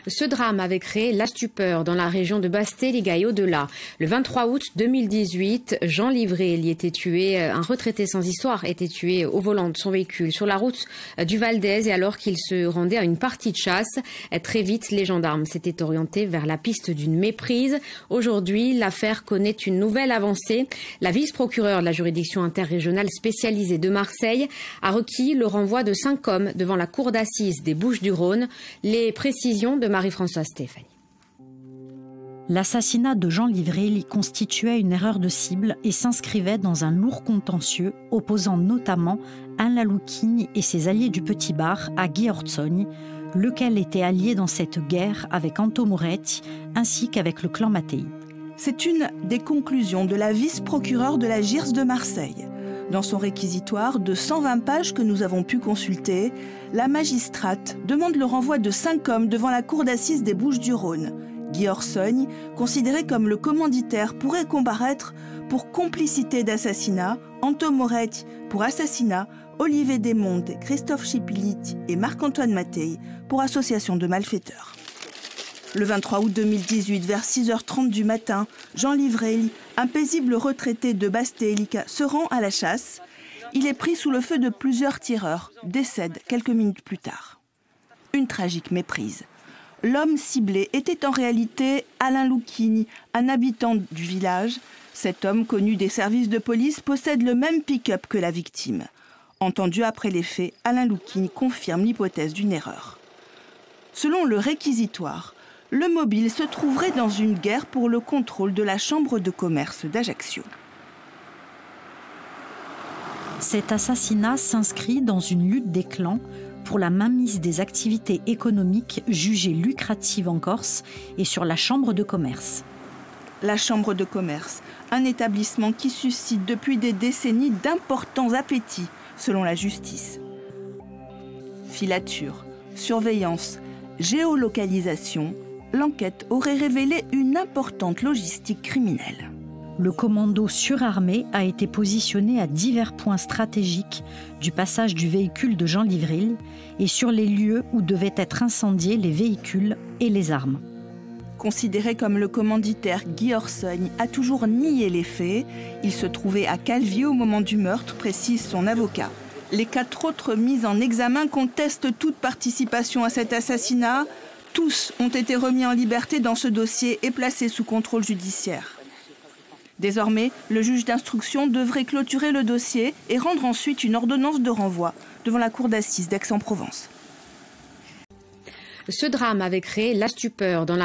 Ce drame avait créé la stupeur dans la région de Bastelli et au-delà. Le 23 août 2018, Jean Livré y était tué. Un retraité sans histoire était tué au volant de son véhicule sur la route du Val d'Aise et alors qu'il se rendait à une partie de chasse. Très vite, les gendarmes s'étaient orientés vers la piste d'une méprise. Aujourd'hui, l'affaire connaît une nouvelle avancée. La vice-procureure de la juridiction interrégionale spécialisée de Marseille a requis le renvoi de 5 hommes devant la cour d'assises des Bouches-du-Rhône. Les précisions de Marie-Françoise Stéphanie. L'assassinat de Jean Livré constituait une erreur de cible et s'inscrivait dans un lourd contentieux opposant notamment Alain Louquigne et ses alliés du Petit Bar à Guy Ortsogne, lequel était allié dans cette guerre avec Anto Moretti ainsi qu'avec le clan Mattei. C'est une des conclusions de la vice-procureure de la JIRS de Marseille. Dans son réquisitoire de 120 pages que nous avons pu consulter, la magistrate demande le renvoi de 5 hommes devant la cour d'assises des Bouches-du-Rhône. Guy Ortsogne, considéré comme le commanditaire, pourrait comparaître pour complicité d'assassinat, Anto Moretti pour assassinat, Olivier Desmontes, Christophe Chipilit et Marc-Antoine Mattei pour association de malfaiteurs. Le 23 août 2018, vers 6h30 du matin, Jean Livré, un paisible retraité de Bastelli, se rend à la chasse. Il est pris sous le feu de plusieurs tireurs, décède quelques minutes plus tard. Une tragique méprise. L'homme ciblé était en réalité Alain Louquigne, un habitant du village. Cet homme, connu des services de police, possède le même pick-up que la victime. Entendu après les faits, Alain Louquigne confirme l'hypothèse d'une erreur. Selon le réquisitoire, le mobile se trouverait dans une guerre pour le contrôle de la chambre de commerce d'Ajaccio. Cet assassinat s'inscrit dans une lutte des clans pour la mainmise des activités économiques jugées lucratives en Corse et sur la chambre de commerce. La chambre de commerce, un établissement qui suscite depuis des décennies d'importants appétits, selon la justice. Filature, surveillance, géolocalisation, l'enquête aurait révélé une importante logistique criminelle. Le commando surarmé a été positionné à divers points stratégiques du passage du véhicule de Jean Livré et sur les lieux où devaient être incendiés les véhicules et les armes. Considéré comme le commanditaire, Guy Ortsogne a toujours nié les faits. Il se trouvait à Calvi au moment du meurtre, précise son avocat. Les 4 autres mis en examen contestent toute participation à cet assassinat. Tous ont été remis en liberté dans ce dossier et placés sous contrôle judiciaire. Désormais, le juge d'instruction devrait clôturer le dossier et rendre ensuite une ordonnance de renvoi devant la cour d'assises d'Aix-en-Provence. Ce drame avait créé la stupeur dans la